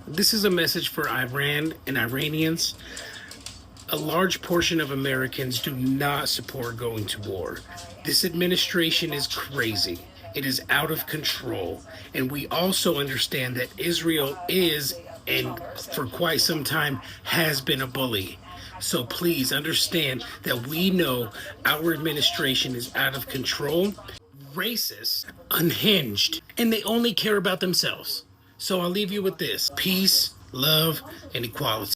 This is a message for Iran and Iranians. A large portion of Americans do not support going to war. This administration is crazy. It is out of control. And we also understand that Israel is, and for quite some time, has been a bully. So please understand that we know our administration is out of control, racist, unhinged, and they only care about themselves. So I'll leave you with this: peace, love, and equality.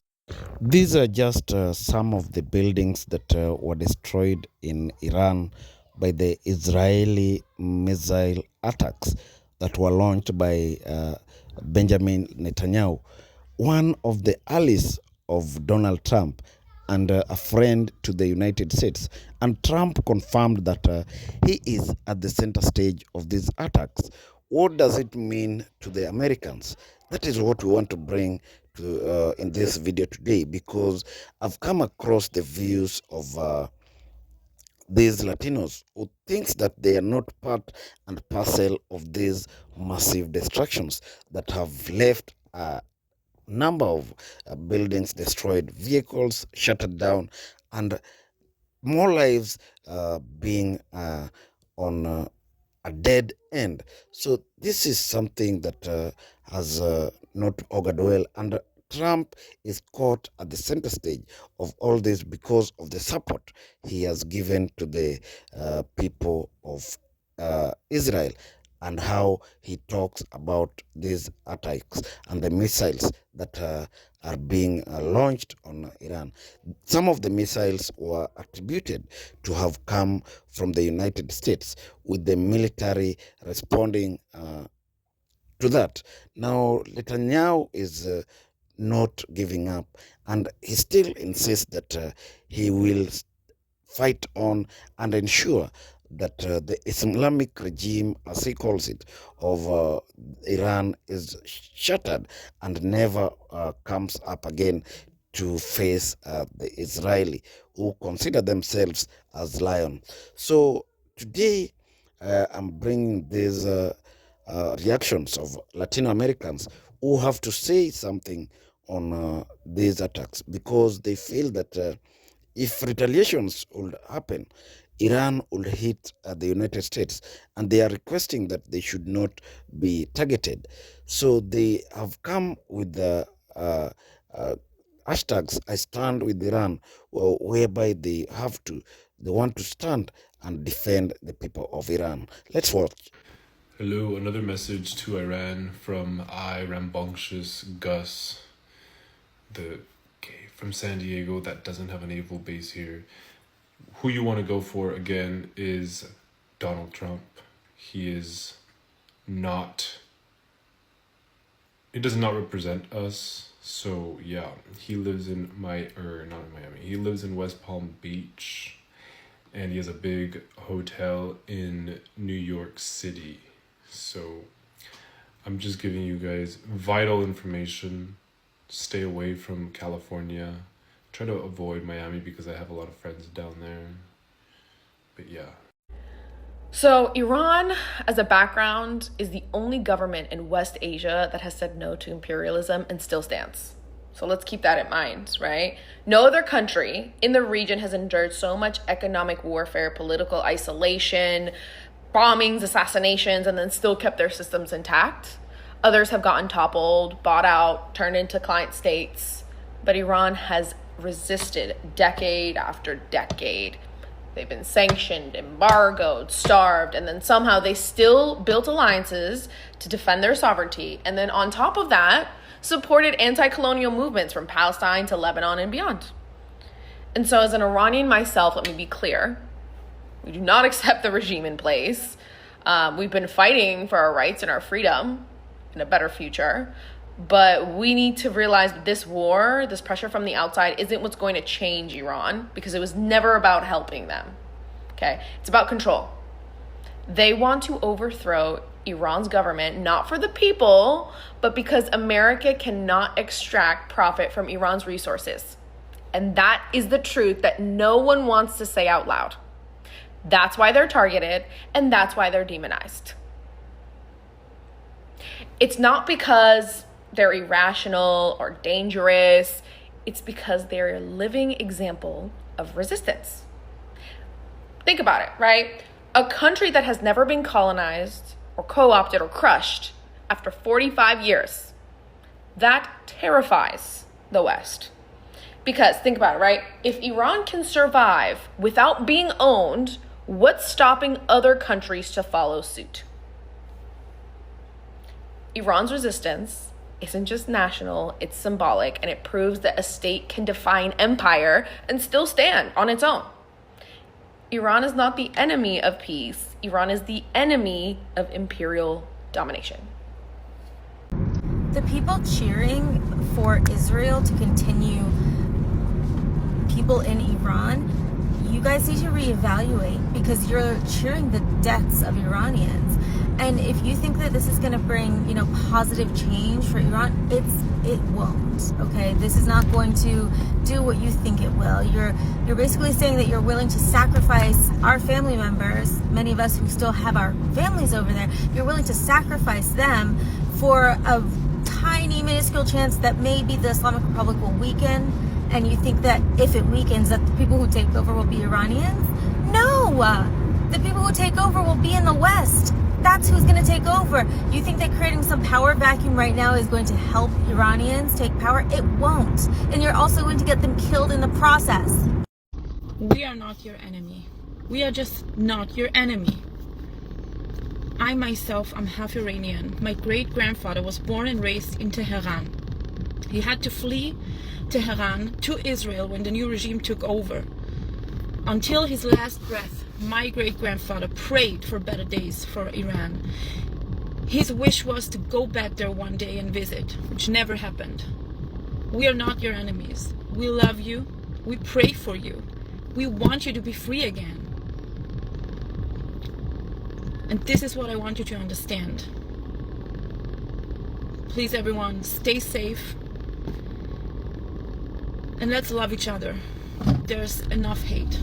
These are just some of the buildings that were destroyed in Iran by the Israeli missile attacks that were launched by Benjamin Netanyahu, one of the allies of Donald Trump and a friend to the United States. And Trump confirmed that he is at the center stage of these attacks. What does it mean to the Americans? That is what we want to bring to, in this video today, because I've come across the views of these Latinos who thinks that they are not part and parcel of these massive destructions that have left a number of buildings destroyed, vehicles shuttered down, and more lives being on a dead end. So this is something that has not augured well, and Trump is caught at the center stage of all this because of the support he has given to the people of Israel, and how he talks about these attacks and the missiles that are being launched on Iran. Some of the missiles were attributed to have come from the United States, with the military responding to that. Now, Netanyahu is not giving up, and he still insists that he will fight on and ensure that the Islamic regime, as he calls it, of Iran is shattered and never comes up again to face the Israeli, who consider themselves as lions. So today I'm bringing these reactions of Latino Americans who have to say something on these attacks, because they feel that if retaliations would happen, Iran will hit the United States, and they are requesting that they should not be targeted. So they have come with the hashtags "I stand with Iran," whereby they want to stand and defend the people of Iran. Let's watch. Hello, another message to Iran from I Rambunctious Gus, the gay from San Diego that doesn't have a naval base here. Who you want to go for again is Donald Trump. He does not represent us. So yeah, he lives in not in Miami. He lives in West Palm Beach, and he has a big hotel in New York City. So I'm just giving you guys vital information. Stay away from California. Try to avoid Miami because I have a lot of friends down there. But yeah. So Iran, as a background, is the only government in West Asia that has said no to imperialism and still stands. So let's keep that in mind, right? No other country in the region has endured so much economic warfare, political isolation, bombings, assassinations, and then still kept their systems intact. Others have gotten toppled, bought out, turned into client states, but Iran has resisted decade after decade. They've been sanctioned, embargoed, starved, and then somehow they still built alliances to defend their sovereignty. And then on top of that, supported anti-colonial movements from Palestine to Lebanon and beyond. And so as an Iranian myself, let me be clear. We do not accept the regime in place. We've been fighting for our rights and our freedom and a better future. But we need to realize that this war, this pressure from the outside, isn't what's going to change Iran, because it was never about helping them. Okay? It's about control. They want to overthrow Iran's government, not for the people, but because America cannot extract profit from Iran's resources. And that is the truth that no one wants to say out loud. That's why they're targeted, and that's why they're demonized. It's not because they're irrational or dangerous. It's because they're a living example of resistance. Think about it, right? A country that has never been colonized or co-opted or crushed after 45 years, that terrifies the West. Because think about it, right? If Iran can survive without being owned, what's stopping other countries to follow suit? Iran's resistance isn't just national, it's symbolic, and it proves that a state can defy an empire and still stand on its own. Iran is not the enemy of peace. Iran is the enemy of imperial domination. The people cheering for Israel to continue, people in Iran, you guys need to reevaluate, because you're cheering the deaths of Iranians. And if you think that this is going to bring, positive change for Iran, it won't. Okay, this is not going to do what you think it will. You're basically saying that you're willing to sacrifice our family members, many of us who still have our families over there. You're willing to sacrifice them for a tiny, minuscule chance that maybe the Islamic Republic will weaken. And you think that if it weakens, that the people who take over will be Iranians? No! The people who take over will be in the West. That's who's going to take over. You think that creating some power vacuum right now is going to help Iranians take power? It won't. And you're also going to get them killed in the process. We are not your enemy. We are just not your enemy. I myself am half Iranian. My great-grandfather was born and raised in Tehran. He had to flee Tehran to Israel when the new regime took over. Until his last breath, my great-grandfather prayed for better days for Iran. His wish was to go back there one day and visit, which never happened. We are not your enemies. We love you. We pray for you. We want you to be free again. And this is what I want you to understand. Please, everyone, stay safe. And let's love each other. There's enough hate.